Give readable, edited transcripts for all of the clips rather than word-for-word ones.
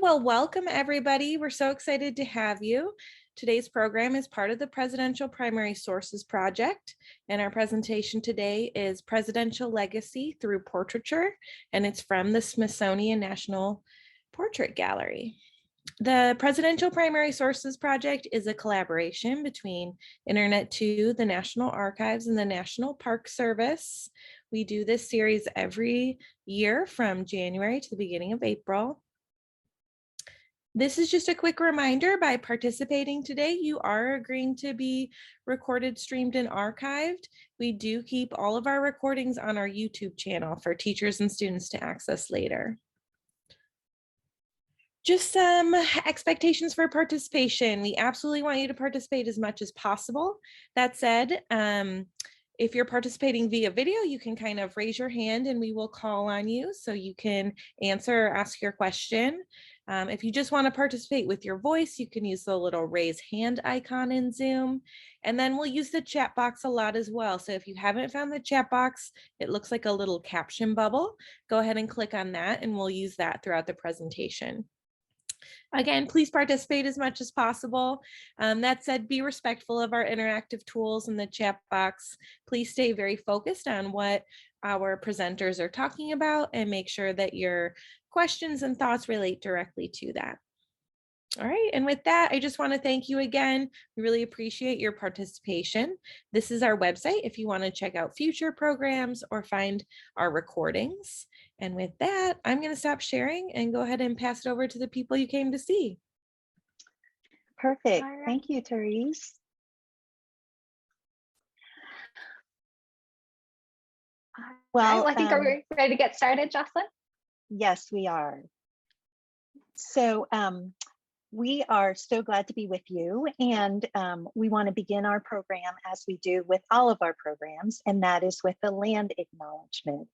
Well, welcome everybody. We're so excited to have you. Today's program is part of the Presidential Primary Sources Project, and our presentation today is Presidential Legacy through Portraiture, and it's from the Smithsonian National Portrait Gallery. The Presidential Primary Sources Project is a collaboration between Internet 2, the National Archives, and the National Park Service. We do this series every year from January to the beginning of April. This is just a quick reminder, by participating today, you are agreeing to be recorded, streamed, and archived. We do keep all of our recordings on our YouTube channel for teachers and students to access later. Just some expectations for participation. We absolutely want you to participate as much as possible. That said, if you're participating via video, you can kind of raise your hand and we will call on you so you can answer or ask your question. If you just want to participate with your voice, you can use the little raise hand icon in Zoom. And then we'll use the chat box a lot as well. So if you haven't found the chat box, it looks like a little caption bubble. Go ahead and click on that and we'll use that throughout the presentation. Again, please participate as much as possible. That said, be respectful of our interactive tools in the chat box. Please stay very focused on what our presenters are talking about and make sure that your questions and thoughts relate directly to that. All right, and with that, I just want to thank you again. We really appreciate your participation. This is our website if you want to check out future programs or find our recordings. And with that, I'm going to stop sharing and go ahead and pass it over to the people you came to see. Perfect. Right. Thank you, Therese. Well, I think are we ready to get started, Jocelyn? Yes, we are. So we are so glad to be with you, and we want to begin our program as we do with all of our programs, and that is with the land acknowledgement.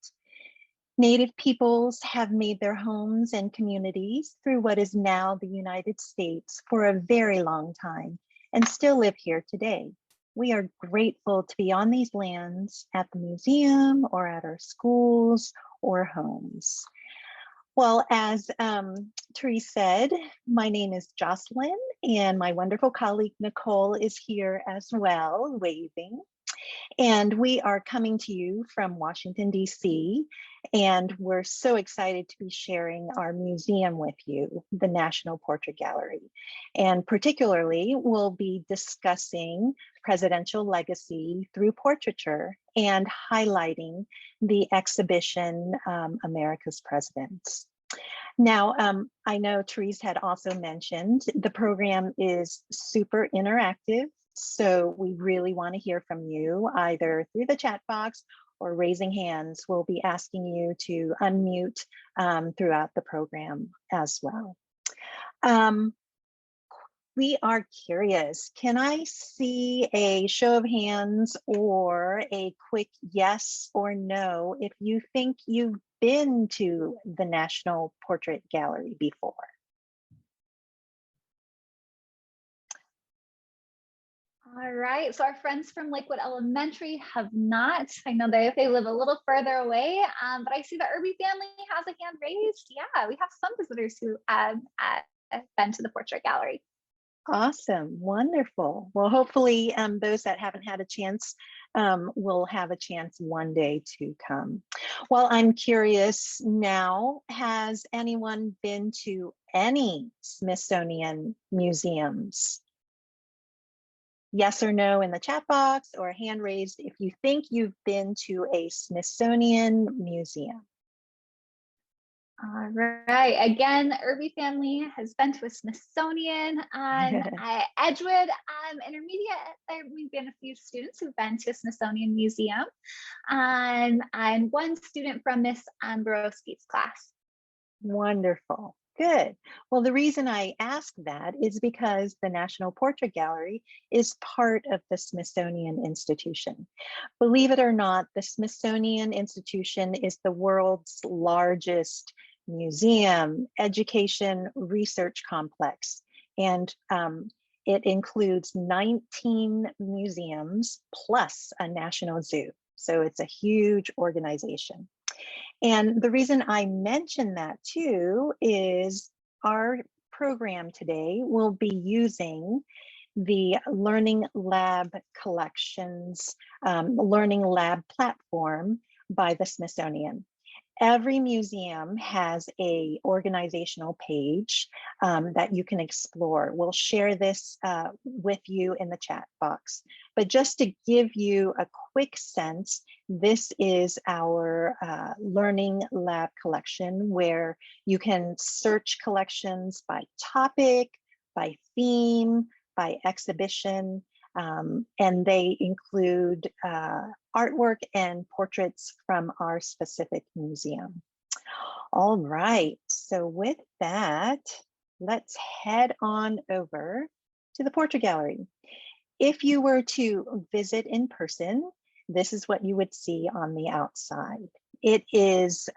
Native peoples have made their homes and communities through what is now the United States for a very long time and still live here today. We are grateful to be on these lands at the museum or at our schools or homes. Well, as Therese said, my name is Jocelyn and my wonderful colleague Nicole is here as well, waving. And we are coming to you from Washington, D.C., and we're so excited to be sharing our museum with you, the National Portrait Gallery. And particularly, we'll be discussing presidential legacy through portraiture and highlighting the exhibition, America's Presidents. Now, I know Therese had also mentioned the program is super interactive. So we really want to hear from you either through the chat box or raising hands. We'll be asking you to unmute throughout the program as well. We are curious, can I see a show of hands or a quick yes or no if you think you've been to the National Portrait Gallery before? All right, so our friends from Lakewood Elementary have not. I know they live a little further away, but I see the Irby family has a hand raised. Yeah, we have some visitors who have been to the Portrait Gallery. Awesome, wonderful. Well, hopefully those that haven't had a chance will have a chance one day to come. Well, I'm curious now, has anyone been to any Smithsonian museums? Yes or no in the chat box or hand raised if you think you've been to a Smithsonian museum. All right, again, the Irby family has been to a Smithsonian. Edgewood Intermediate, we've been a few students who've been to a Smithsonian museum, and one student from Miss Ambrosky's class. Wonderful. Good. Well, the reason I ask that is because the National Portrait Gallery is part of the Smithsonian Institution. Believe it or not, the Smithsonian Institution is the world's largest museum, education, research complex, and it includes 19 museums plus a national zoo. So it's a huge organization. And the reason I mention that too is our program today will be using the Learning Lab Collections Learning Lab platform by the Smithsonian. Every museum has a organizational page that you can explore. We'll share this with you in the chat box. But just to give you a quick sense, this is our Learning Lab collection where you can search collections by topic, by theme, by exhibition, and they include artwork and portraits from our specific museum. All right, so with that, let's head on over to the portrait gallery. If you were to visit in person, this is what you would see on the outside. It is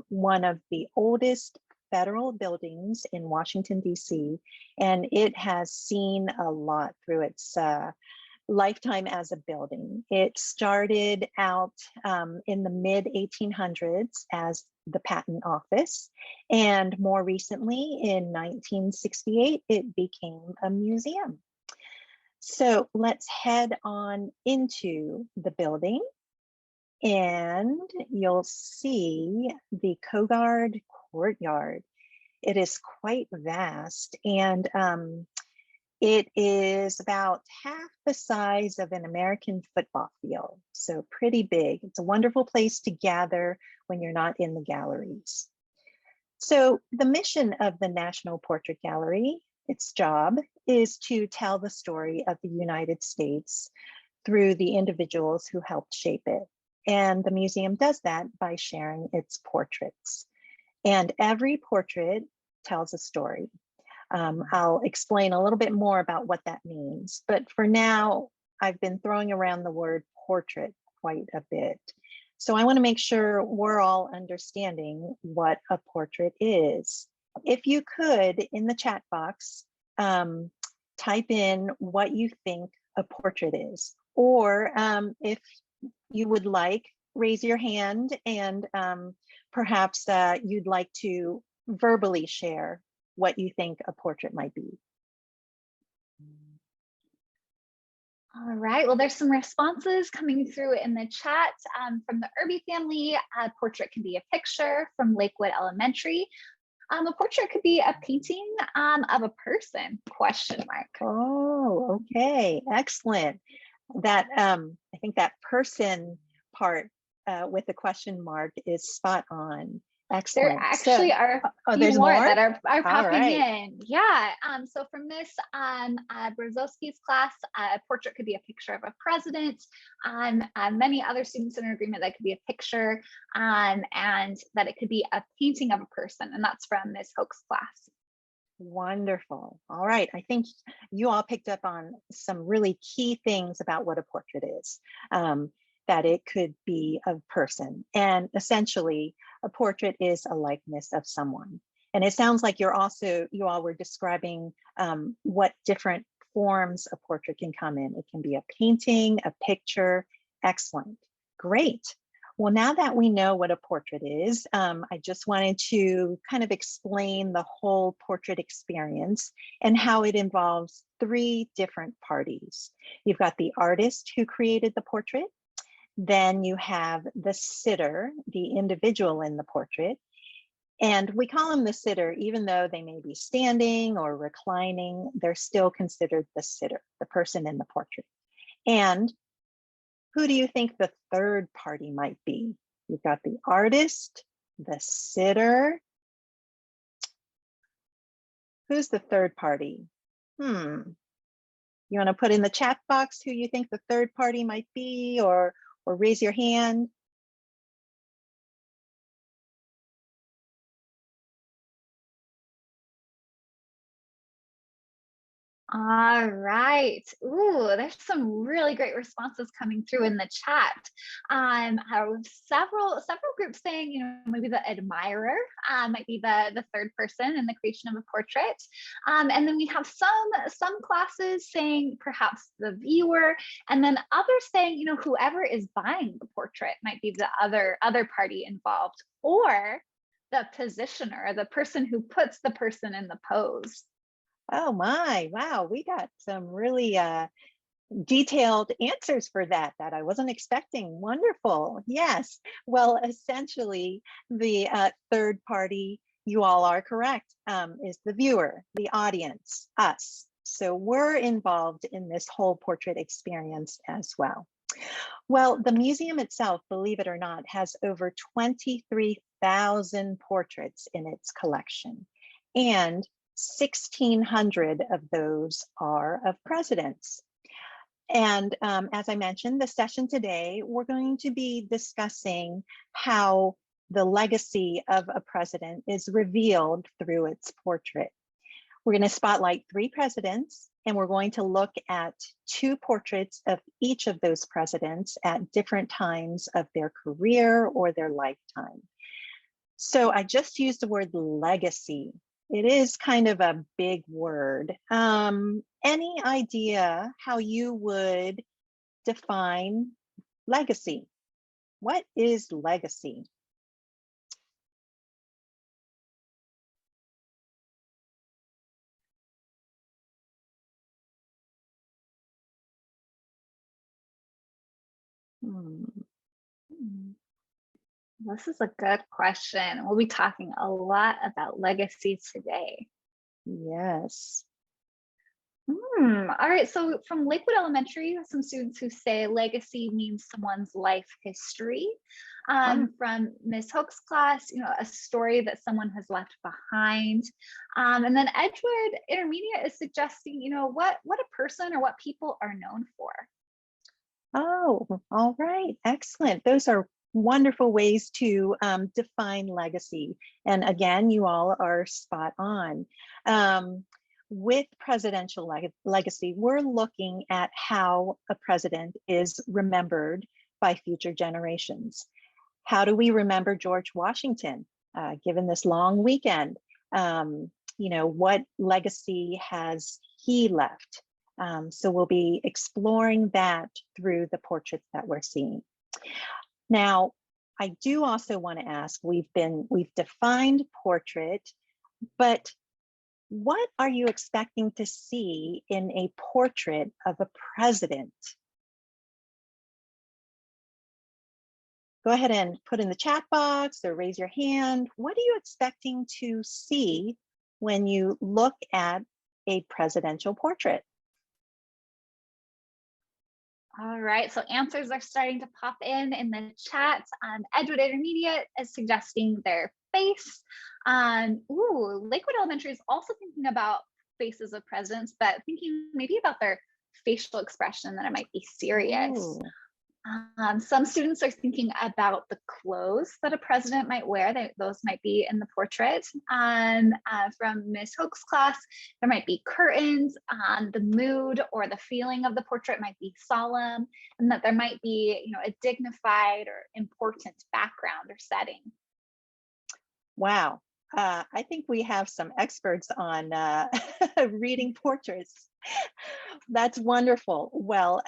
one of the oldest federal buildings in Washington, D.C., and it has seen a lot through its lifetime as a building. It started out in the mid 1800s as the patent office, and more recently in 1968, it became a museum. So let's head on into the building and you'll see the Kogard courtyard. It is quite vast, and it is about half the size of an American football field, so pretty big. It's a wonderful place to gather when you're not in the galleries. So the mission of the National Portrait Gallery, its job, is to tell the story of the United States through the individuals who helped shape it. And the museum does that by sharing its portraits. And every portrait tells a story. I'll explain a little bit more about what that means. But for now, I've been throwing around the word portrait quite a bit. So I want to make sure we're all understanding what a portrait is. If you could, in the chat box, type in what you think a portrait is. Or if you would like, raise your hand and perhaps you'd like to verbally share what you think a portrait might be. All right, well, there's some responses coming through in the chat from the Irby family. A portrait can be a picture from Lakewood Elementary. A portrait could be a painting of a person, question mark. Oh, okay, excellent. That I think that person part with the question mark is spot on. Excellent. There actually are a few there's more more that are popping right in. Yeah. So from this Brzozowski's class, a portrait could be a picture of a president. Many other students are in agreement that could be a picture, and that it could be a painting of a person, and that's from Ms. Hoke's class. Wonderful. All right. I think you all picked up on some really key things about what a portrait is. That it could be a person, and essentially a portrait is a likeness of someone. And it sounds like you all were describing what different forms a portrait can come in. It can be a painting, a picture. Excellent. Great. Well, now that we know what a portrait is, I just wanted to kind of explain the whole portrait experience and how it involves three different parties. You've got the artist who created the portrait. Then you have the sitter, the individual in the portrait. And we call them the sitter, even though they may be standing or reclining, they're still considered the sitter, the person in the portrait. And who do you think the third party might be? You've got the artist, the sitter. Who's the third party? You want to put in the chat box who you think the third party might be, or raise your hand? All right. Ooh, there's some really great responses coming through in the chat. Several groups saying, you know, maybe the admirer might be the third person in the creation of a portrait. And then we have some classes saying perhaps the viewer, and then others saying, you know, whoever is buying the portrait might be the other party involved. Or the positioner, the person who puts the person in the pose. Oh my, wow, we got some really detailed answers for that I wasn't expecting. Wonderful. Yes. Well, essentially, the third party, you all are correct, is the viewer, the audience, us. So we're involved in this whole portrait experience as well. Well, the museum itself, believe it or not, has over 23,000 portraits in its collection, and 1,600 of those are of presidents. And as I mentioned, the session today, we're going to be discussing how the legacy of a president is revealed through its portrait. We're going to spotlight 3 presidents, and we're going to look at 2 portraits of each of those presidents at different times of their career or their lifetime. So I just used the word legacy. It is kind of a big word. Any idea how you would define legacy? What is legacy? Hmm. This is a good question. We'll be talking a lot about legacy today. Yes. All right, so from Lakewood Elementary, some students who say legacy means someone's life history. From Ms. Hook's class, a story that someone has left behind. And then Edgewood Intermediate is suggesting, what a person or what people are known for. Oh, all right. Excellent. Those are wonderful ways to define legacy. And again, you all are spot on. With presidential legacy, we're looking at how a president is remembered by future generations. How do we remember George Washington, given this long weekend? What legacy has he left? So we'll be exploring that through the portraits that we're seeing. Now, I do also want to ask, we've defined portrait, but what are you expecting to see in a portrait of a president? Go ahead and put in the chat box or raise your hand. What are you expecting to see when you look at a presidential portrait? All right, so answers are starting to pop in the chat. Edgewood Intermediate is suggesting their face. Lakewood Elementary is also thinking about faces of presidents, but thinking maybe about their facial expression, that it might be serious. Ooh. Some students are thinking about the clothes that a president might wear. Those might be in the portrait. From Ms. Hook's class, there might be curtains. The mood or the feeling of the portrait might be solemn, and that there might be, a dignified or important background or setting. Wow. I think we have some experts on reading portraits. That's wonderful. Well,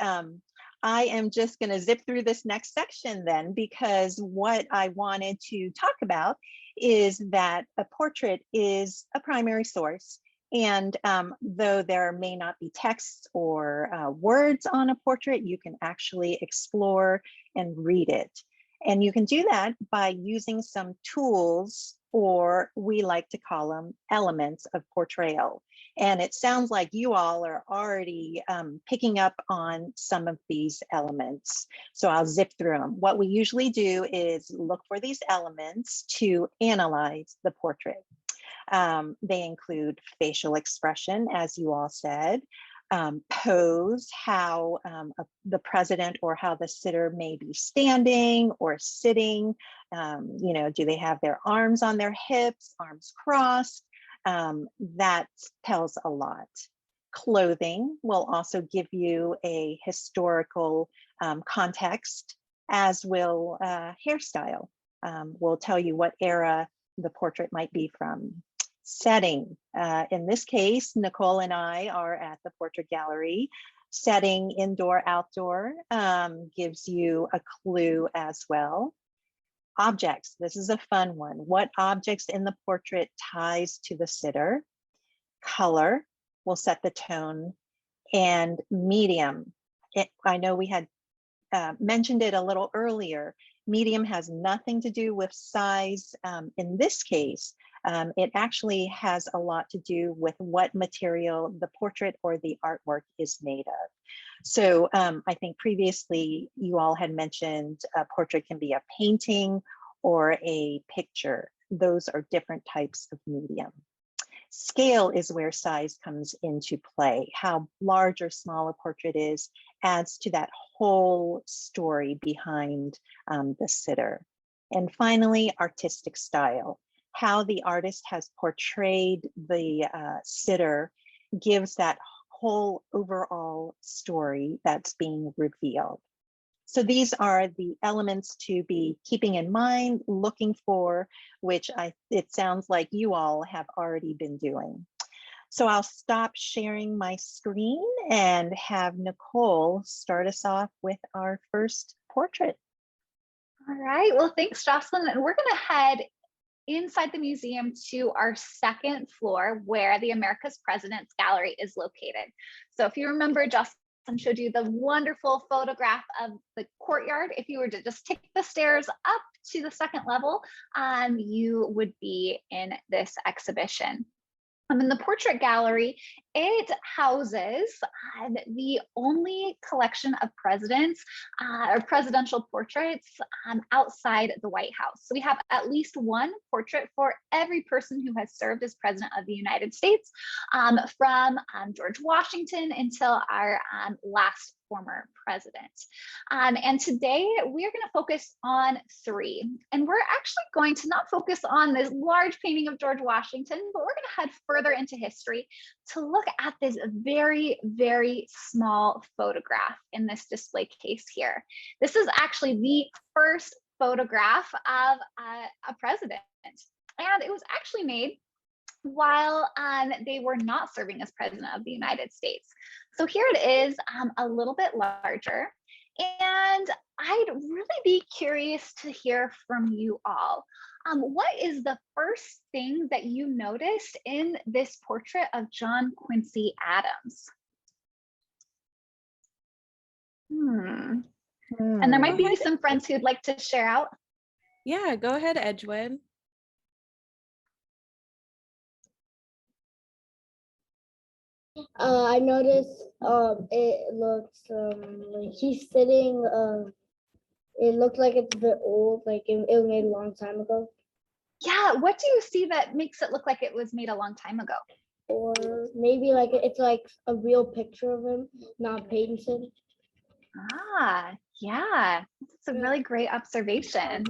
I am just going to zip through this next section then, because what I wanted to talk about is that a portrait is a primary source. And though there may not be text or words on a portrait, you can actually explore and read it. And you can do that by using some tools, or we like to call them elements of portrayal. And it sounds like you all are already picking up on some of these elements. So I'll zip through them. What we usually do is look for these elements to analyze the portrait. They include facial expression, as you all said, pose, how the president or how the sitter may be standing or sitting. Do they have their arms on their hips, arms crossed? That tells a lot. Clothing will also give you a historical context, as will hairstyle. Will tell you what era the portrait might be from. Setting. In this case, Nicole and I are at the Portrait Gallery. Setting, indoor, outdoor, gives you a clue as well. Objects, this is a fun one. What objects in the portrait ties to the sitter? Color will set the tone, and medium. I know we had mentioned it a little earlier. Medium has nothing to do with size. In this case, it actually has a lot to do with what material the portrait or the artwork is made of. So I think previously you all had mentioned a portrait can be a painting or a picture. Those are different types of medium. Scale is where size comes into play. How large or small a portrait is adds to that whole story behind the sitter. And finally, artistic style. How the artist has portrayed the sitter gives that whole overall story that's being revealed. So these are the elements to be keeping in mind, looking for, which it sounds like you all have already been doing. So I'll stop sharing my screen and have Nicole start us off with our first portrait. All right, well, thanks, Jocelyn. And we're gonna head inside the museum to our second floor where the America's Presidents Gallery is located. So if you remember, Jocelyn showed you the wonderful photograph of the courtyard. If you were to just take the stairs up to the second level, you would be in this exhibition. In the portrait gallery, it houses the only collection of presidents or presidential portraits outside the White House. So we have at least one portrait for every person who has served as president of the United States, from George Washington until our last former president. And today we are going to focus on 3. And we're actually going to not focus on this large painting of George Washington, but we're going to head further into history to look at this very, very small photograph in this display case here. This is actually the first photograph of a president. And it was actually made while they were not serving as president of the United States. So here it is, a little bit larger. And I'd really be curious to hear from you all. What is the first thing that you noticed in this portrait of John Quincy Adams? And there might be some friends who'd like to share out. Yeah, go ahead, Edgewood. I noticed it looks like he's sitting, it looked like it's a bit old, like it was made a long time ago. Yeah, what do you see that makes it look like it was made a long time ago? Or maybe like it's like a real picture of him, not painted. Ah, yeah, that's a really great observation.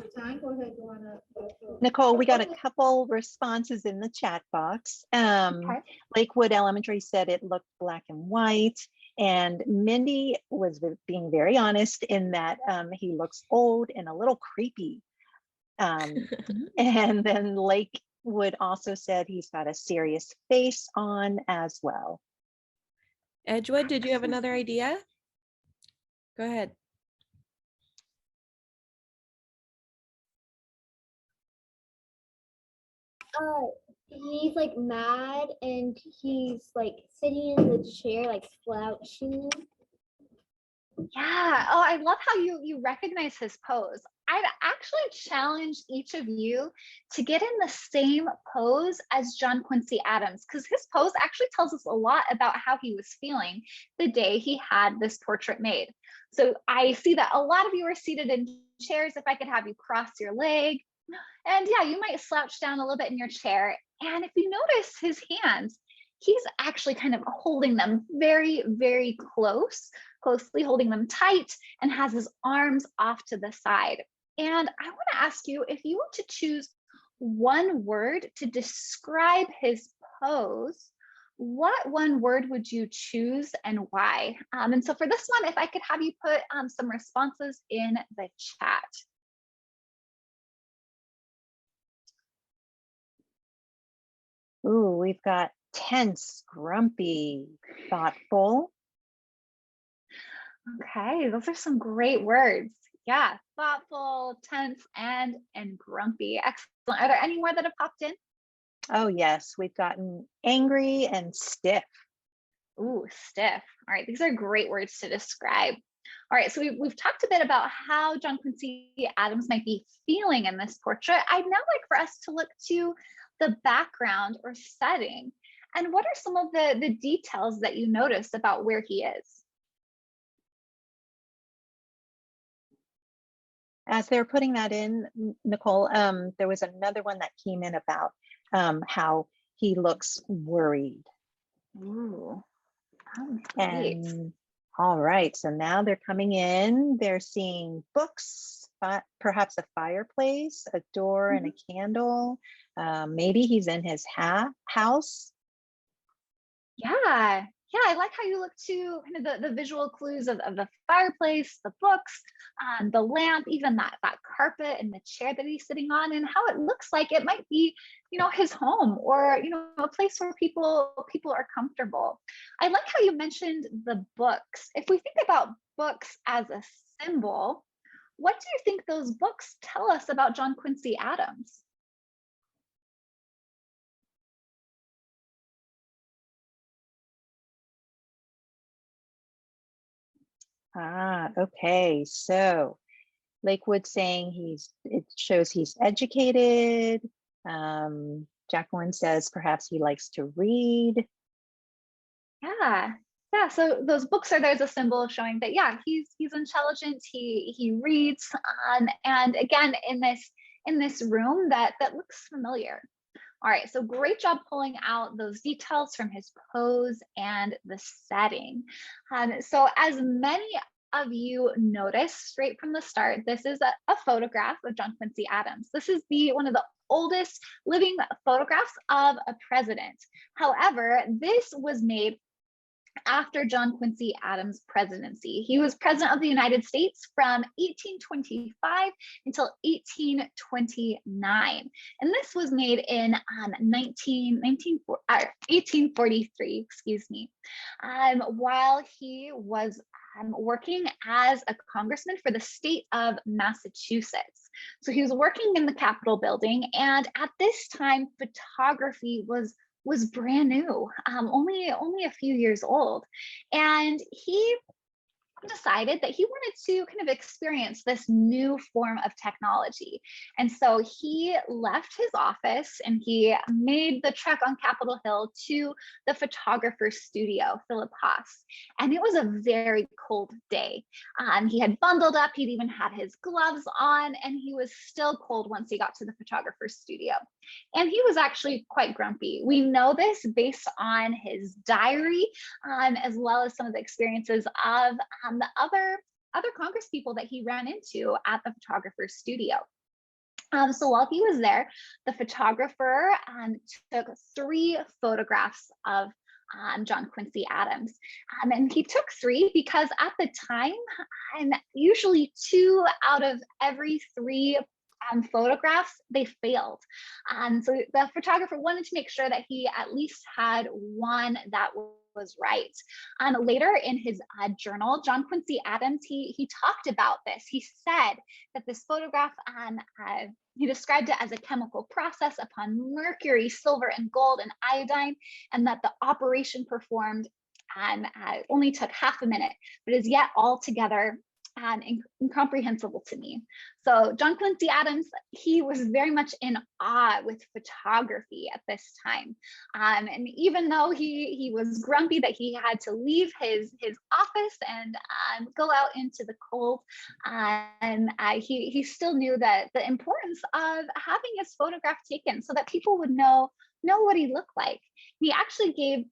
Nicole, we got a couple responses in the chat box. Lakewood Elementary said it looked black and white. And Mindy was being very honest in that he looks old and a little creepy. And then Lakewood also said he's got a serious face on as well. Edgewood, did you have another idea? Go ahead. He's like mad and he's like sitting in the chair, like slouching. Yeah. Oh, I love how you recognize his pose. I'd actually challenge each of you to get in the same pose as John Quincy Adams, because his pose actually tells us a lot about how he was feeling the day he had this portrait made. So I see that a lot of you are seated in chairs. If I could have you cross your leg, and yeah, you might slouch down a little bit in your chair. And if you notice his hands, he's actually kind of holding them very, very closely holding them tight, and has his arms off to the side. And I want to ask you, if you were to choose one word to describe his pose, what one word would you choose and why? And so for this one, if I could have you put some responses in the chat. Ooh, we've got tense, grumpy, thoughtful. Okay, those are some great words. Yeah, thoughtful, tense, and grumpy. Excellent. Are there any more that have popped in? Oh yes, we've gotten angry and stiff. Ooh, stiff. All right, these are great words to describe. All right, so we've talked a bit about how John Quincy Adams might be feeling in this portrait. I'd now like for us to look to the background or setting. And what are some of the details that you notice about where he is? As they're putting that in, Nicole, there was another one that came in about how he looks worried. Ooh, great. And all right, so now they're coming in, they're seeing books, perhaps a fireplace, a door and a candle. Maybe he's in his house. Yeah, yeah, I like how you look to kind of the visual clues of the fireplace, the books, the lamp, even that carpet and the chair that he's sitting on, and how it looks like it might be, his home, or a place where people are comfortable. I like how you mentioned the books. If we think about books as a symbol, what do you think those books tell us about John Quincy Adams? Okay, so Lakewood saying it shows he's educated. Jacqueline says perhaps he likes to read. Yeah, yeah. So those books are there as a symbol showing that, yeah, he's intelligent. He reads, and again in this room that looks familiar. All right, so great job pulling out those details from his pose and the setting. So as many of you noticed straight from the start, this is a photograph of John Quincy Adams. This is one of the oldest living photographs of a president. However, this was made after John Quincy Adams' presidency. He was president of the United States from 1825 until 1829. And this was made in 1843, excuse me, while he was working as a congressman for the state of Massachusetts. So he was working in the Capitol building, and at this time, photography was brand new, only a few years old, and he decided that he wanted to kind of experience this new form of technology. And so he left his office and he made the trek on Capitol Hill to the photographer's studio, Philip Haas. And it was a very cold day. He had bundled up, he'd even had his gloves on, and he was still cold once he got to the photographer's studio. And he was actually quite grumpy. We know this based on his diary, as well as some of the experiences of the other Congress people that he ran into at the photographer's studio. So while he was there, the photographer took 3 photographs of John Quincy Adams. And he took 3 because at the time, usually 2 out of every 3 photographs, they failed. So the photographer wanted to make sure that he at least had one that was right. Later in his journal, John Quincy Adams, he talked about this. He said that this photograph, he described it as a chemical process upon mercury, silver, and gold, and iodine, and that the operation performed only took half a minute, but is yet altogether incomprehensible to me. So John Quincy Adams, he was very much in awe with photography at this time. And even though he was grumpy that he had to leave his office and go out into the cold, he still knew that the importance of having his photograph taken so that people would know what he looked like. He actually gave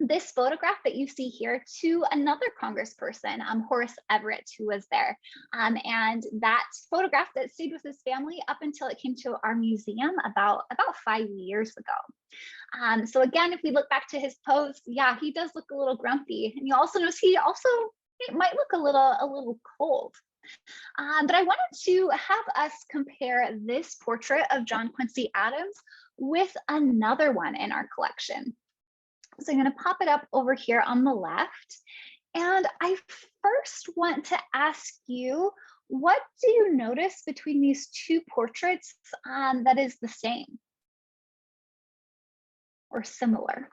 this photograph that you see here to another congressperson, Horace Everett, who was there. And that photograph that stayed with his family up until it came to our museum about 5 years ago. So again, if we look back to his pose, yeah, he does look a little grumpy. And you also notice he might look a little cold. But I wanted to have us compare this portrait of John Quincy Adams with another one in our collection. So I'm going to pop it up over here on the left. And I first want to ask you, what do you notice between these two portraits that is the same or similar?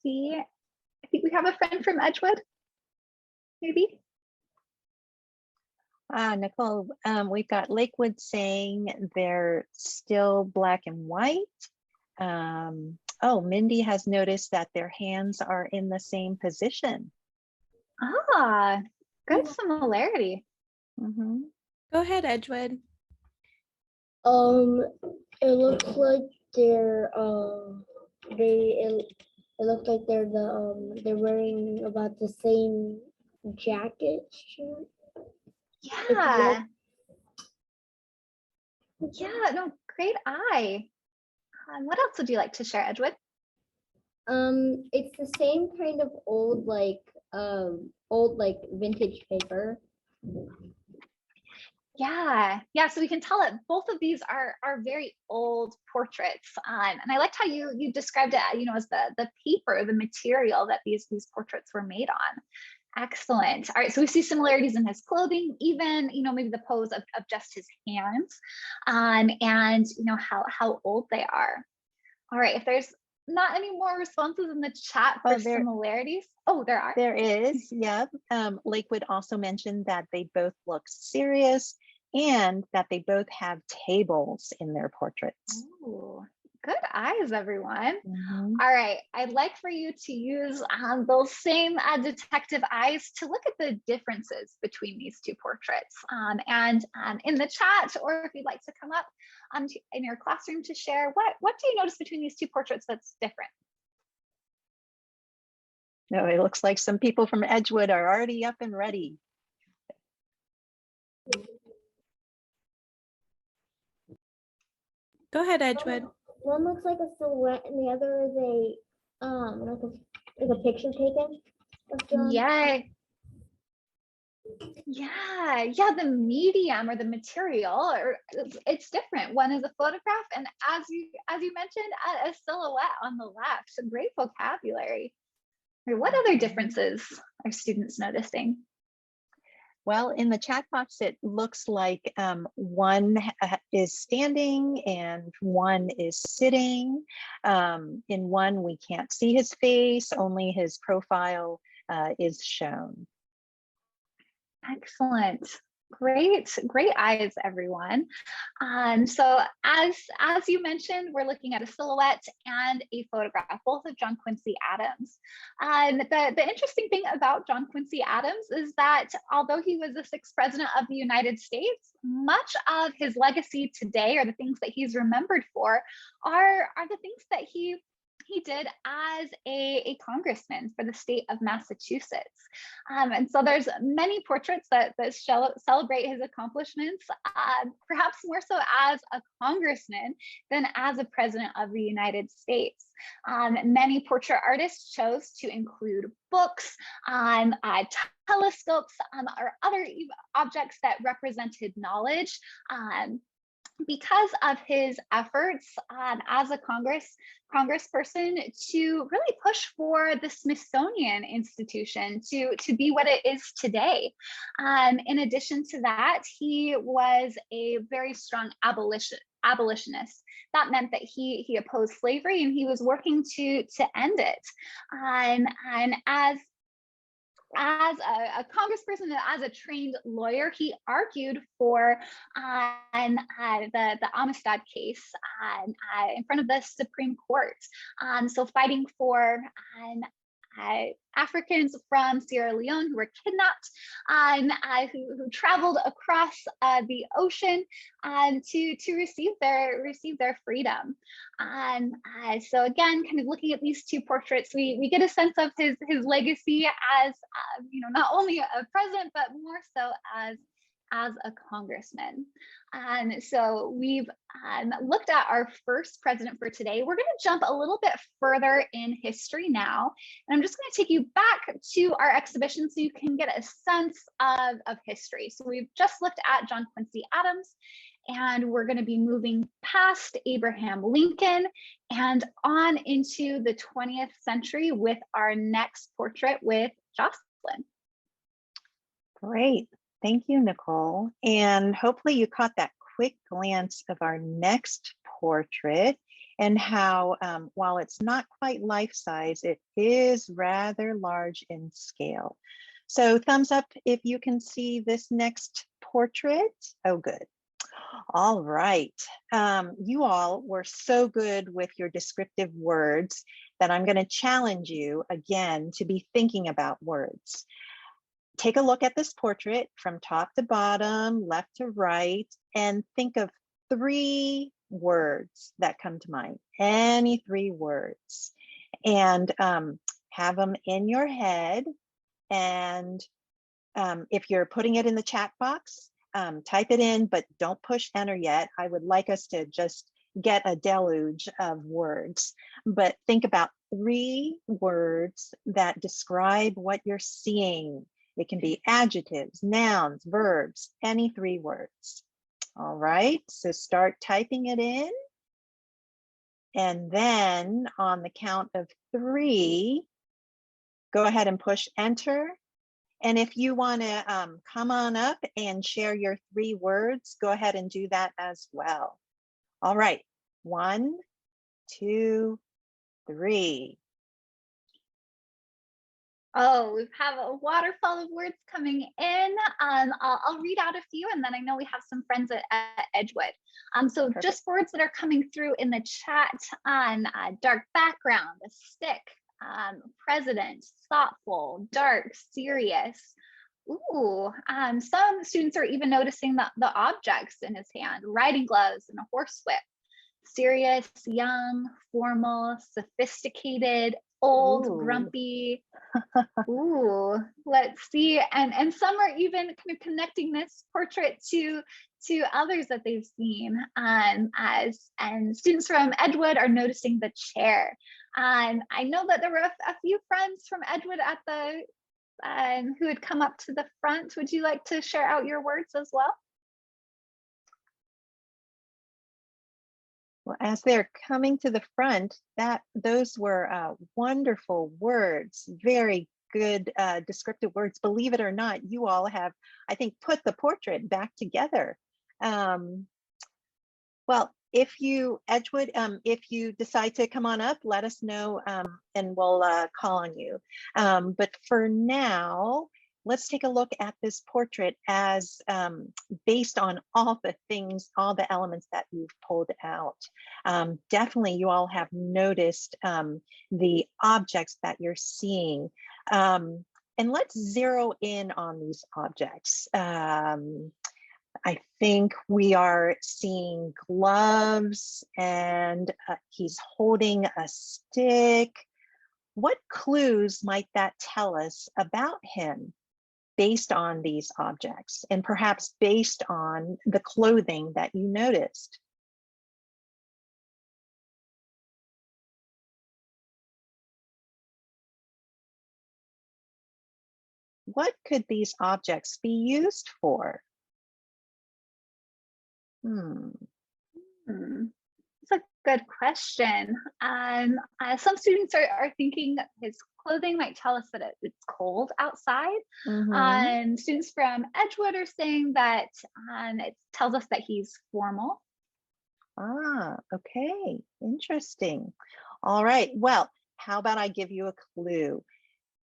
See, I think we have a friend from Edgewood, maybe. Nicole, we've got Lakewood saying they're still black and white. Oh, Mindy has noticed that their hands are in the same position. Ah, good similarity. Mm-hmm. Go ahead, Edgewood. It looks like they're it looks like they're wearing about the same jacket shirt. Yeah. Yeah, no, great eye. What else would you like to share, Edgewood? It's the same kind of old like vintage paper. Yeah, so we can tell that both of these are very old portraits. And I liked how you described it, as the paper, the material that these portraits were made on. Excellent. All right, so we see similarities in his clothing, even maybe the pose of just his hands, and how old they are. All right, if there's not any more responses in the chat for similarities. Oh, there are. There is, yep. Lakewood also mentioned that they both look serious and that they both have tables in their portraits. Ooh, good eyes, everyone. Mm-hmm. All right, I'd like for you to use those same detective eyes to look at the differences between these two portraits. And in the chat, or if you'd like to come up in your classroom to share, what do you notice between these two portraits that's different? No, it looks like some people from Edgewood are already up and ready. Go ahead, Edgewood. One looks like a silhouette, and the other is like a picture taken of John. Yeah, the medium or the material, or it's different. One is a photograph, and as you mentioned, a silhouette on the left. So great vocabulary. What other differences are students noticing? Well, in the chat box, it looks like one is standing and one is sitting. In one, we can't see his face, only his profile is shown. Excellent. Great eyes, everyone. So as you mentioned, we're looking at a silhouette and a photograph, both of John Quincy Adams. The interesting thing about John Quincy Adams is that although he was the 6th president of the United States, much of his legacy today, or the things that he's remembered for, are the things that he did as a congressman for the state of Massachusetts. And so there's many portraits that celebrate his accomplishments, perhaps more so as a congressman than as a president of the United States. Many portrait artists chose to include books, telescopes, or other objects that represented knowledge. Because of his efforts as a congressperson to really push for the Smithsonian Institution to be what it is today. In addition to that, he was a very strong abolitionist. That meant that he opposed slavery, and he was working to end it. And as a congressperson and as a trained lawyer, he argued for the Amistad case in front of the Supreme Court. So fighting for Africans from Sierra Leone who were kidnapped, who traveled across the ocean to receive their freedom. So again, kind of looking at these two portraits, we get a sense of his legacy as not only a president, but more so as a congressman. So we've looked at our first president for today. We're going to jump a little bit further in history now. And I'm just going to take you back to our exhibition so you can get a sense of history. So we've just looked at John Quincy Adams, and we're going to be moving past Abraham Lincoln and on into the 20th century with our next portrait with Jocelyn. Great. Thank you, Nicole. And hopefully you caught that quick glance of our next portrait and how, while it's not quite life-size, it is rather large in scale. So thumbs up if you can see this next portrait. Oh, good. All right. You all were so good with your descriptive words that I'm going to challenge you again to be thinking about words. Take a look at this portrait from top to bottom, left to right, and think of 3 words that come to mind, any 3 words, and have them in your head. And if you're putting it in the chat box, type it in, but don't push enter yet. I would like us to just get a deluge of words, but think about 3 words that describe what you're seeing. It can be adjectives, nouns, verbs, any 3 words. All right, so start typing it in. And then on the count of 3, go ahead and push enter. And if you want to come on up and share your 3 words, go ahead and do that as well. All right, 1, 2, 3. Oh, we have a waterfall of words coming in. I'll read out a few, and then I know we have some friends at Edgewood. So Perfect. just words that are coming through in the chat on dark background, a stick, president, thoughtful, dark, serious. Ooh, some students are even noticing the objects in his hand, riding gloves and a horsewhip. Serious, young, formal, sophisticated, old, Ooh. grumpy. Ooh, let's see. And some are even kind of connecting this portrait to others that they've seen. And students from Edgewood are noticing the chair. I know that there were a few friends from Edgewood at the who had come up to the front. Would you like to share out your words as well? Well, as they're coming to the front, those were wonderful words, very good descriptive words. Believe it or not, you all have, I think, put the portrait back together. Well, if you, Edgewood, if you decide to come on up, let us know and we'll call on you. But for now, let's take a look at this portrait as based on all the things, all the elements that you've pulled out. Definitely you all have noticed the objects that you're seeing. And let's zero in on these objects. I think we are seeing gloves and he's holding a stick. What clues might that tell us about him based on these objects and perhaps based on the clothing that you noticed? What could these objects be used for? That's a good question. Some students are thinking his clothing might tell us that it's cold outside. Students from Edgewood are saying that it tells us that he's formal. Ah, okay, interesting. All right, well, how about I give you a clue?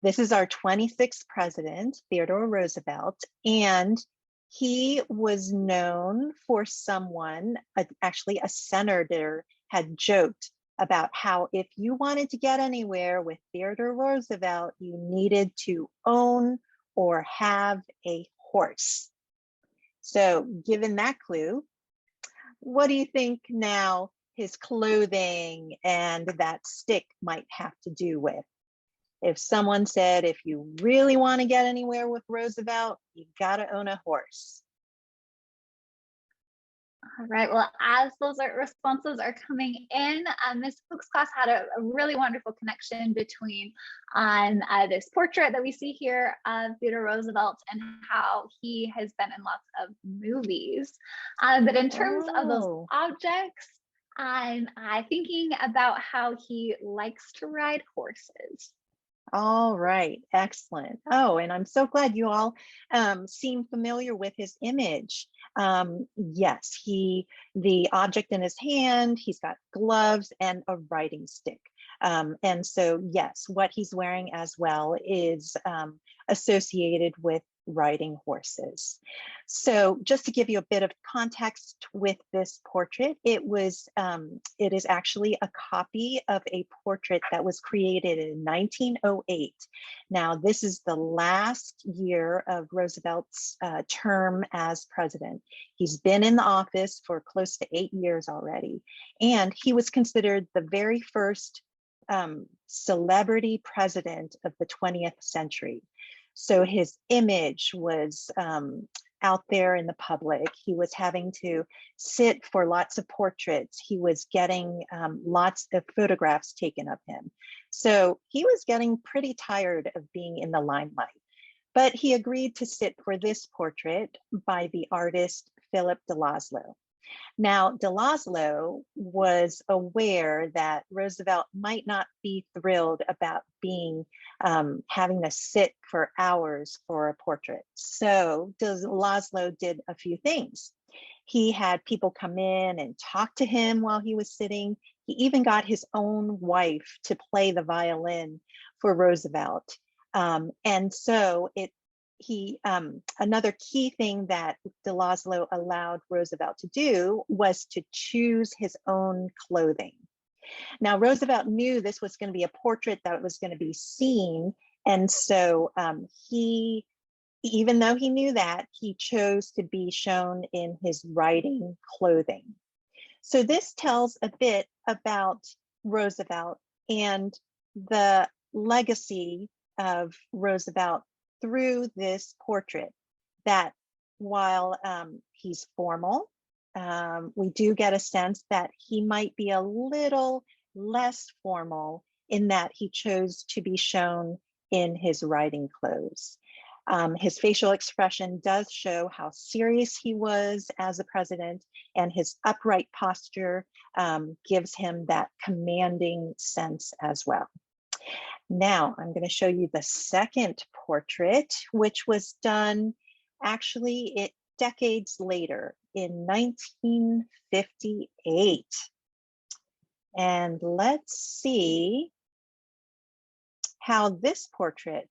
This is our 26th president, Theodore Roosevelt, and he was known for someone, actually a senator had joked about how if you wanted to get anywhere with Theodore Roosevelt, you needed to own or have a horse. So given that clue, what do you think now his clothing and that stick might have to do with? If someone said, if you really want to get anywhere with Roosevelt, you got to own a horse. All right. Well, as those responses are coming in, Ms. Cook's class had a really wonderful connection between this portrait that we see here of Theodore Roosevelt and how he has been in lots of movies. But in terms of those objects, I'm thinking about how he likes to ride horses. All right, excellent. Oh, and I'm so glad you all seem familiar with his image. Yes, the object in his hand, he's got gloves and a riding stick. And so, yes, what he's wearing as well is associated with riding horses. So just to give you a bit of context with this portrait, it is actually a copy of a portrait that was created in 1908. Now, this is the last year of Roosevelt's term as president. He's been in the office for close to 8 years already, and he was considered the very first celebrity president of the 20th century. So his image was out there in the public. He was having to sit for lots of portraits. He was getting lots of photographs taken of him. So he was getting pretty tired of being in the limelight. But he agreed to sit for this portrait by the artist Philip de Laszlo. Now, de Laszlo was aware that Roosevelt might not be thrilled about having to sit for hours for a portrait. So de Laszlo did a few things. He had people come in and talk to him while he was sitting. He even got his own wife to play the violin for Roosevelt. And so another key thing that de Laszlo allowed Roosevelt to do was to choose his own clothing. Now, Roosevelt knew this was going to be a portrait that was going to be seen. And so even though he knew that, he chose to be shown in his riding clothing. So this tells a bit about Roosevelt and the legacy of Roosevelt through this portrait, that while he's formal, we do get a sense that he might be a little less formal in that he chose to be shown in his riding clothes. His facial expression does show how serious he was as a president, and his upright posture gives him that commanding sense as well. Now, I'm going to show you the second portrait, which was done actually decades later in 1958. And let's see how this portrait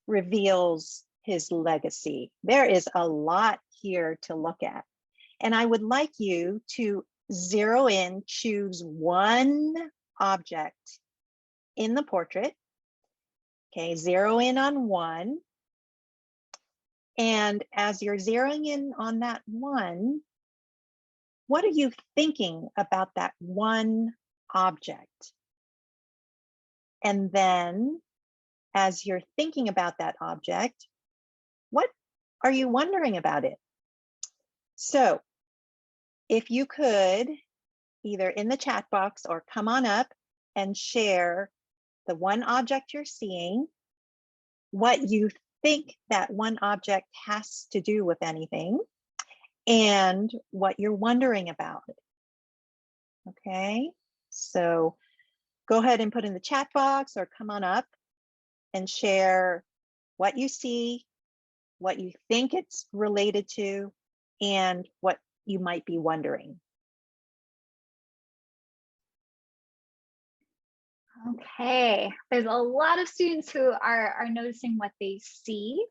reveals his legacy. There is a lot here to look at. And I would like you to zero in, choose one object in the portrait. Okay, zero in on one. And as you're zeroing in on that one, what are you thinking about that one object? And then as you're thinking about that object, what are you wondering about it? So if you could, either in the chat box or come on up and share the one object you're seeing, what you think that one object has to do with anything, and what you're wondering about it. Okay, so go ahead and put in the chat box or come on up and share what you see, what you think it's related to, and what you might be wondering. Okay, there's a lot of students who are noticing what they see.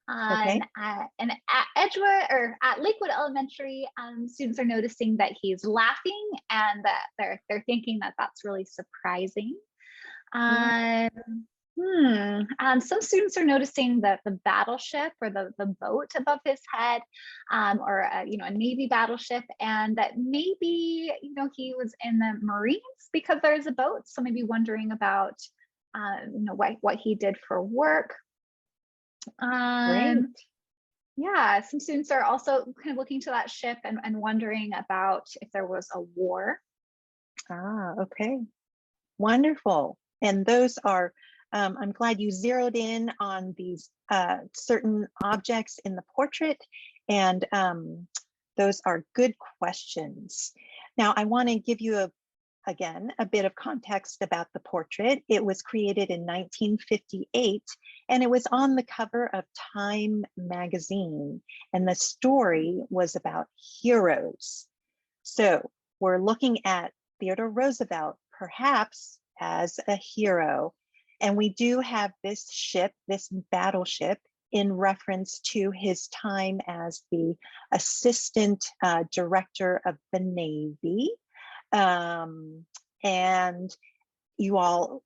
Okay. And at Edgewood or at Lakewood Elementary, students are noticing that he's laughing and that they're thinking that that's really surprising. Some students are noticing that the battleship or the boat above his head, or a Navy battleship, and that maybe he was in the Marines because there's a boat. So maybe wondering about what he did for work. Great. Yeah, some students are also kind of looking to that ship and wondering about if there was a war. Okay. Wonderful. And those are, I'm glad you zeroed in on these certain objects in the portrait. And those are good questions. Now, I want to give you again, a bit of context about the portrait. It was created in 1958, and it was on the cover of Time magazine. And the story was about heroes. So we're looking at Theodore Roosevelt, perhaps as a hero. And we do have this ship, this battleship, in reference to his time as the assistant director of the Navy. And you all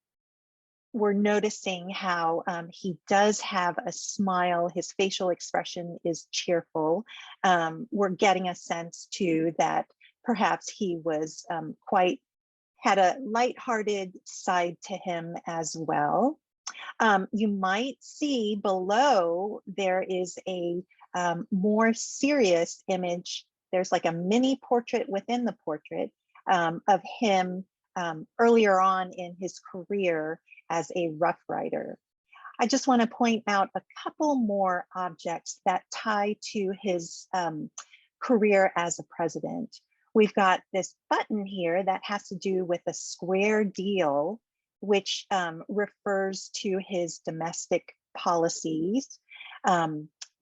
were noticing how he does have a smile. His facial expression is cheerful. We're getting a sense too that perhaps he was had a lighthearted side to him as well. You might see below there is a more serious image. There's like a mini portrait within the portrait of him earlier on in his career as a Rough Rider. I just want to point out a couple more objects that tie to his career as a president. We've got this button here that has to do with a square deal, which refers to his domestic policies.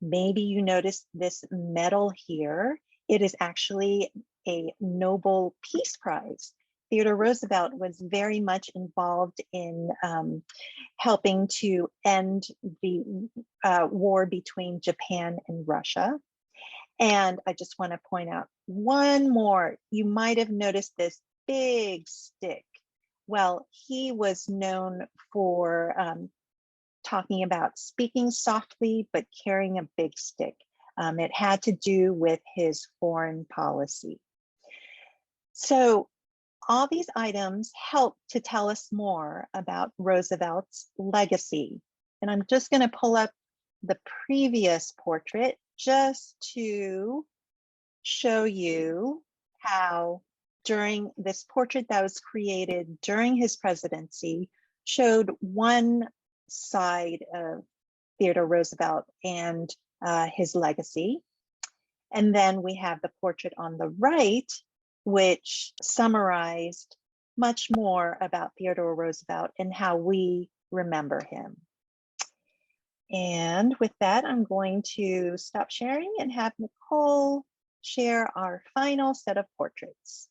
Maybe you noticed this medal here. It is actually a Nobel Peace Prize. Theodore Roosevelt was very much involved in helping to end the war between Japan and Russia. And I just want to point out one more. You might have noticed this big stick. Well, he was known for talking about speaking softly, but carrying a big stick. It had to do with his foreign policy. So all these items help to tell us more about Roosevelt's legacy. And I'm just going to pull up the previous portrait just to show you how during this portrait that was created during his presidency showed one side of Theodore Roosevelt and his legacy. And then we have the portrait on the right, which summarized much more about Theodore Roosevelt and how we remember him. And with that, I'm going to stop sharing and have Nicole share our final set of portraits.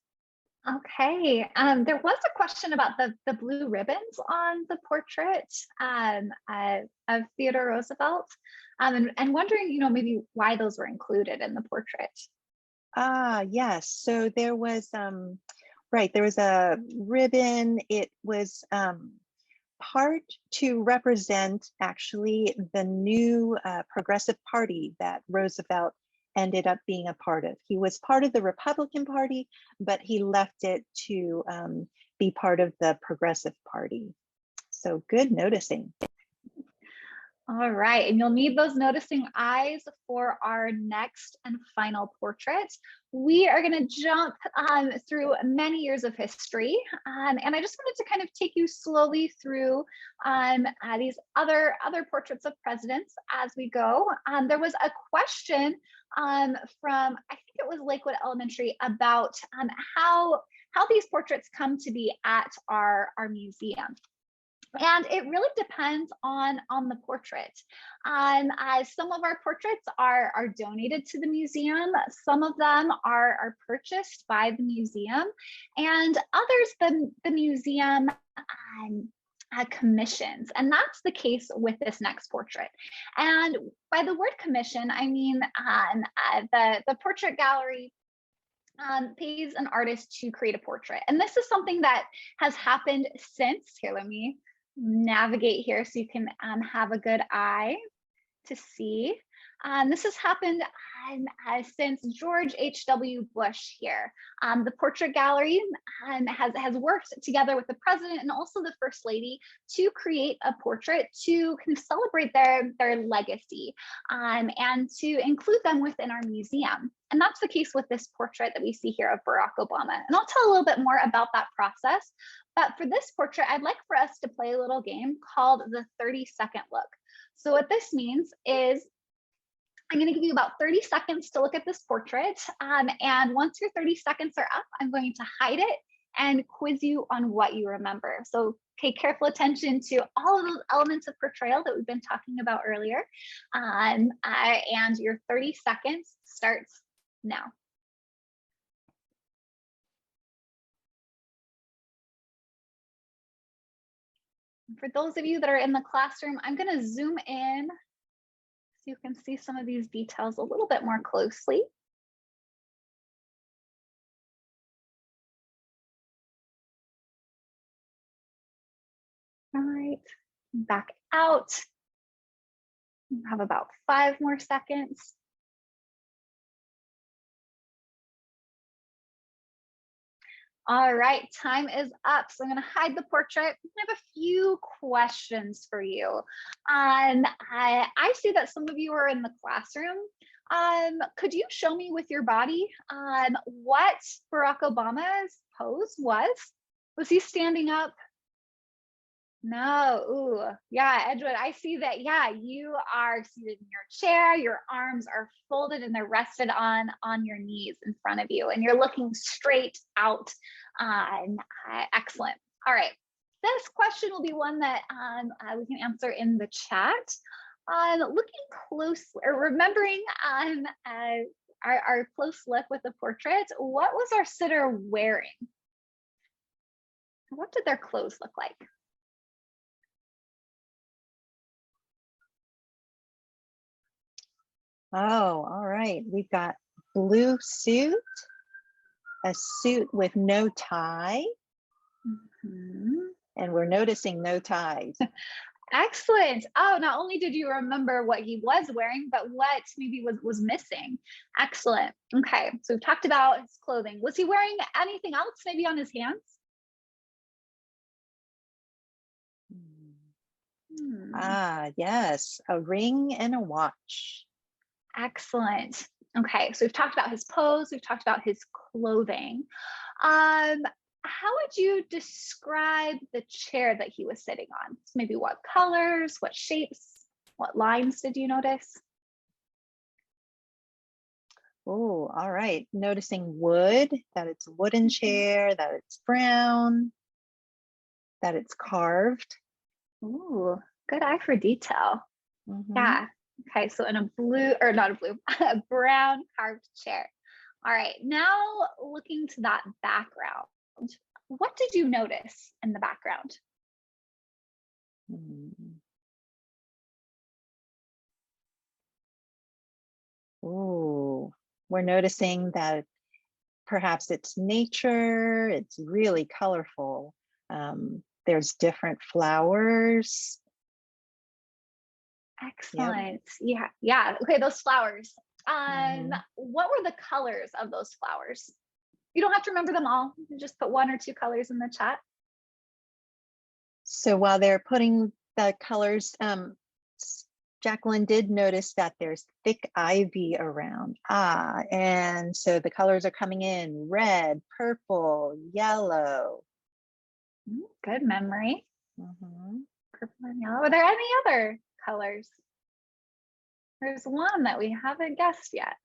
Okay, there was a question about the blue ribbons on the portrait of Theodore Roosevelt, and wondering, maybe why those were included in the portrait. Yes. So there was, right, there was a ribbon. It was part to represent actually the new Progressive Party that Roosevelt ended up being a part of. He was part of the Republican Party, but he left it to be part of the Progressive Party. So good noticing. All right, and you'll need those noticing eyes for our next and final portrait. We are going to jump through many years of history, and I just wanted to kind of take you slowly through these other portraits of presidents as we go. There was a question from, I think it was Lakewood Elementary, about how these portraits come to be at our museum. And it really depends on the portrait. Some of our portraits are donated to the museum. Some of them are purchased by the museum, and others the museum commissions. And that's the case with this next portrait. And by the word commission, I mean the portrait gallery pays an artist to create a portrait. And this is something that has happened since, here, let me navigate here so you can have a good eye to see. This has happened since George H.W. Bush here. The Portrait Gallery has worked together with the president and also the first lady to create a portrait to kind of celebrate their legacy and to include them within our museum. And that's the case with this portrait that we see here of Barack Obama. And I'll tell a little bit more about that process. But for this portrait, I'd like for us to play a little game called the 30-second look. So what this means is I'm going to give you about 30 seconds to look at this portrait. And once your 30 seconds are up, I'm going to hide it and quiz you on what you remember. So pay careful attention to all of those elements of portrayal that we've been talking about earlier. And your 30 seconds starts now. For those of you that are in the classroom, I'm going to zoom in so you can see some of these details a little bit more closely. All right, back out. You have about 5 more seconds. All right, time is up. So I'm going to hide the portrait. I have a few questions for you. I see that some of you are in the classroom. Could you show me with your body what Barack Obama's pose was? Was he standing up? No. Ooh, yeah, Edward, I see that. Yeah, you are seated in your chair. Your arms are folded and they're rested on your knees in front of you, and you're looking straight out. Excellent. All right. This question will be one that we can answer in the chat. Looking closely, or remembering our close look with the portrait, what was our sitter wearing? What did their clothes look like? Oh, all right. We've got blue suit, a suit with no tie, and we're noticing no ties. Excellent. Oh, not only did you remember what he was wearing, but what maybe was missing. Excellent. Okay, so we've talked about his clothing. Was he wearing anything else maybe on his hands? Ah, yes, a ring and a watch. Excellent. Okay, so we've talked about his pose, we've talked about his clothing. How would you describe the chair that he was sitting on? So maybe what colors, what shapes, what lines did you notice? Oh, all right. Noticing wood, that it's a wooden chair, that it's brown, that it's carved. Ooh, good eye for detail. Yeah. Okay, so in a blue, or not a blue, a brown carved chair. All right, now looking to that background, what did you notice in the background? Oh, we're noticing that perhaps it's nature, it's really colorful. There's different flowers. Excellent. Yep. Yeah. Okay, those flowers. What were the colors of those flowers? You don't have to remember them all. You can just put 1 or 2 colors in the chat. So while they're putting the colors, Jacqueline did notice that there's thick ivy around. And so the colors are coming in: red, purple, yellow. Good memory. Purple and yellow. Are there any other colors? There's one that we haven't guessed yet.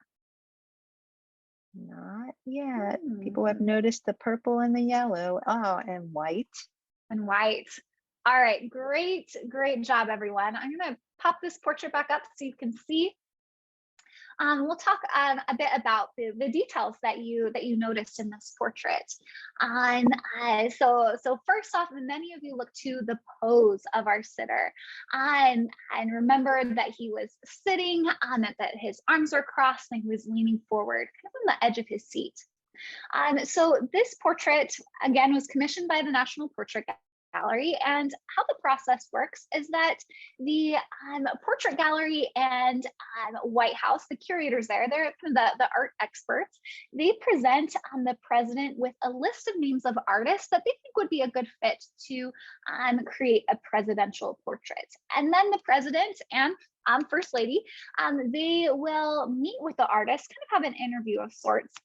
Not yet. People have noticed the purple and the yellow. Oh, and white. And white. All right, great job, everyone. I'm gonna pop this portrait back up so you can see. We'll talk a bit about the details that you noticed in this portrait. So first off, many of you look to the pose of our sitter, and remember that he was sitting, that his arms were crossed and he was leaning forward, kind of on the edge of his seat. So this portrait, again, was commissioned by the National Portrait Gallery. And how the process works is that the Portrait Gallery and White House, the curators there, they're the art experts, they present the president with a list of names of artists that they think would be a good fit to create a presidential portrait. And then the president and First Lady, they will meet with the artist, kind of have an interview of sorts,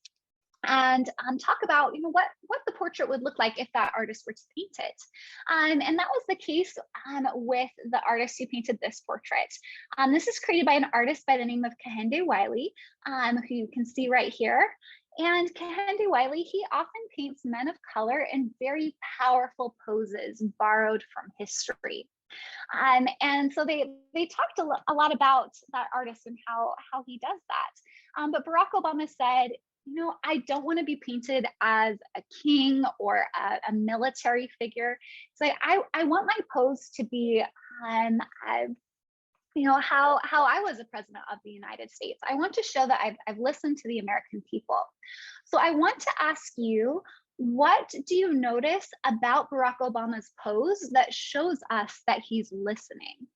and talk about what the portrait would look like if that artist were to paint it. And that was the case with the artist who painted this portrait. This is created by an artist by the name of Kehinde Wiley, who you can see right here. And Kehinde Wiley, he often paints men of color in very powerful poses borrowed from history. And so they talked a lot about that artist and how he does that. But Barack Obama said, I don't want to be painted as a king or a military figure. So I want my pose to be how I was a president of the United States. I want to show that I've listened to the American people. So I want to ask you, what do you notice about Barack Obama's pose that shows us that he's listening?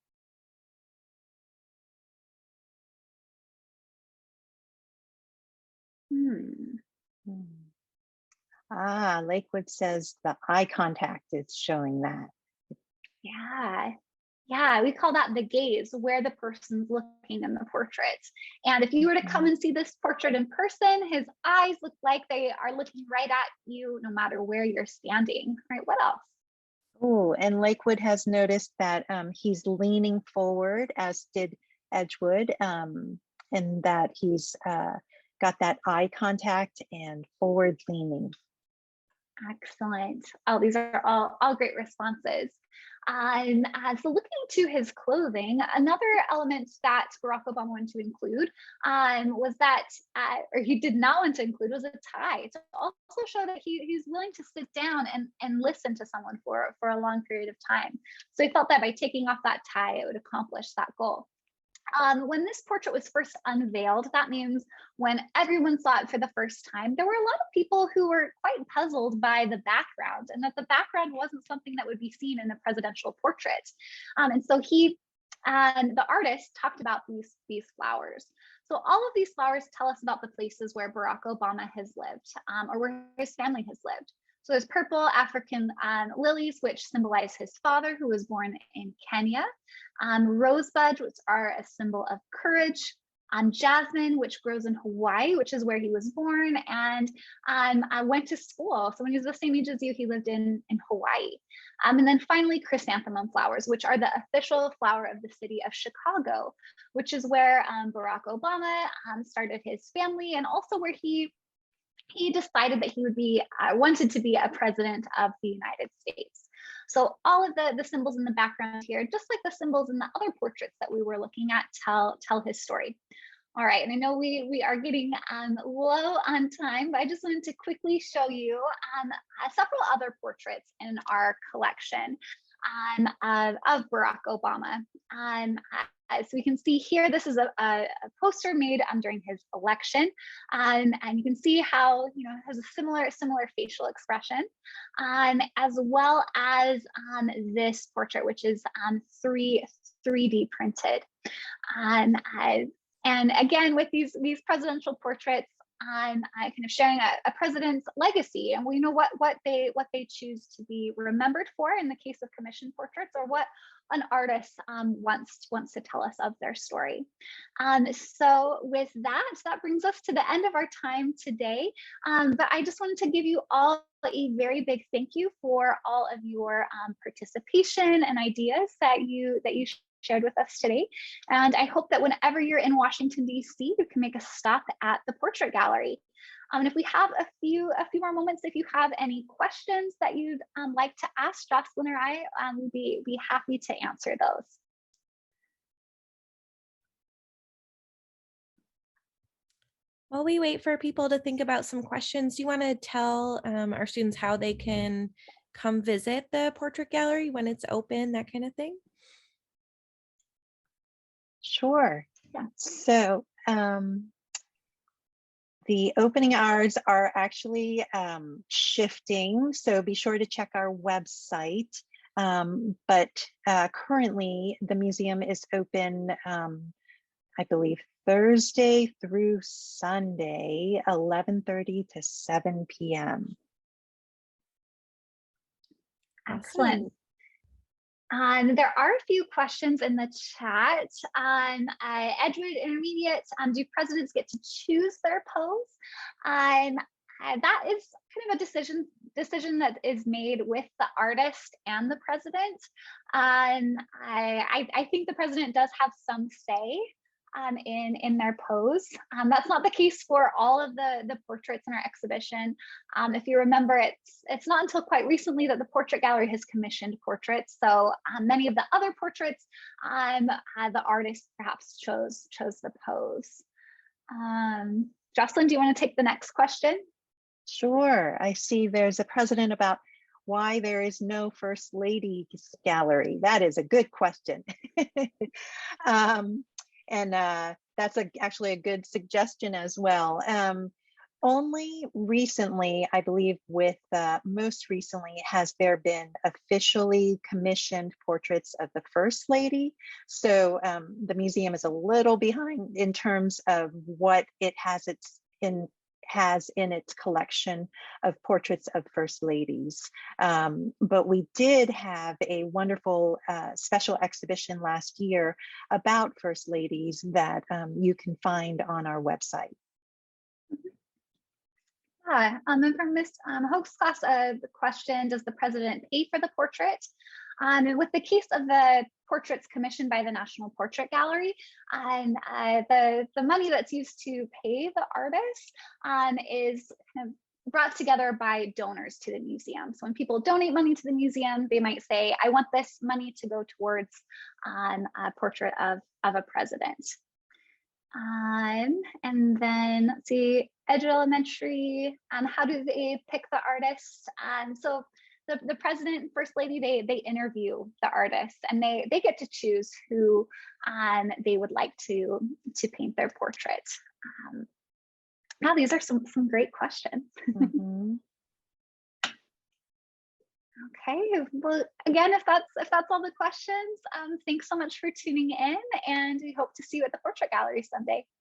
Lakewood says the eye contact is showing that. Yeah, we call that the gaze, where the person's looking in the portrait. And if you were to come and see this portrait in person, his eyes look like they are looking right at you no matter where you're standing. All right, what else? Oh, and Lakewood has noticed that he's leaning forward, as did Edgewood, and that he's got that eye contact and forward leaning. Excellent. Oh, these are all great responses. So looking to his clothing, another element that Barack Obama wanted to include was that, or he did not want to include, was a tie, to also show that he's willing to sit down and listen to someone for a long period of time. So he felt that by taking off that tie, it would accomplish that goal. When this portrait was first unveiled, that means when everyone saw it for the first time, there were a lot of people who were quite puzzled by the background, and that the background wasn't something that would be seen in a presidential portrait. And so the artist talked about these flowers. So all of these flowers tell us about the places where Barack Obama has lived, or where his family has lived. So there's purple African lilies, which symbolize his father, who was born in Kenya. Rosebuds, which are a symbol of courage. Jasmine, which grows in Hawaii, which is where he was born. And I went to school. So when he was the same age as you, he lived in Hawaii. And then finally, chrysanthemum flowers, which are the official flower of the city of Chicago, which is where Barack Obama started his family, and also where he decided that he would be wanted to be a president of the United States. So all of the symbols in the background here, just like the symbols in the other portraits that we were looking at, tell his story. All right, and I know we are getting low on time, but I just wanted to quickly show you several other portraits in our collection of Barack Obama. So we can see here, this is a poster made during his election, and you can see how it has a similar facial expression, as well as this portrait, which is 3D printed. And again, with these presidential portraits, kind of sharing a president's legacy, and we know what they choose to be remembered for in the case of commissioned portraits, or what an artist wants to tell us of their story. So with that brings us to the end of our time today. But I just wanted to give you all a very big thank you for all of your participation and ideas that you shared with us today. And I hope that whenever you're in Washington, D.C., you can make a stop at the Portrait Gallery. And if we have a few more moments, if you have any questions that you'd like to ask Jocelyn or I, we'd be happy to answer those. While we wait for people to think about some questions, do you want to tell our students how they can come visit the Portrait Gallery when it's open, that kind of thing? Sure. Yeah. So the opening hours are actually shifting, so be sure to check our website But currently the museum is open, I believe, Thursday through Sunday, 11:30 to 7 p.m. Excellent. There are a few questions in the chat. Edgewood Intermediate, do presidents get to choose their pose? That is kind of a decision that is made with the artist and the president. I think the president does have some say in their pose. That's not the case for all of the portraits in our exhibition. If you remember, it's not until quite recently that the Portrait Gallery has commissioned portraits. So many of the other portraits, the artist perhaps chose the pose. Jocelyn, do you want to take the next question? Sure. I see there's a precedent about why there is no First Lady's gallery. That is a good question. And that's actually a good suggestion as well. Only recently, I believe most recently, has there been officially commissioned portraits of the First Lady. So the museum is a little behind in terms of what it has in its collection of portraits of First Ladies. But we did have a wonderful special exhibition last year about First Ladies that you can find on our website. And from Ms. Hoax class, the question, does the president pay for the portrait? And with the case of the portraits commissioned by the National Portrait Gallery, the money that's used to pay the artist is kind of brought together by donors to the museum. So when people donate money to the museum, they might say, I want this money to go towards a portrait of a president. And then let's see, Edgewood Elementary, how do they pick the artists? So the president, First Lady, they interview the artists, and they get to choose who they would like to paint their portrait. Now these are some great questions. Mm-hmm. Okay, well, again, if that's all the questions, thanks so much for tuning in, and we hope to see you at the Portrait Gallery someday.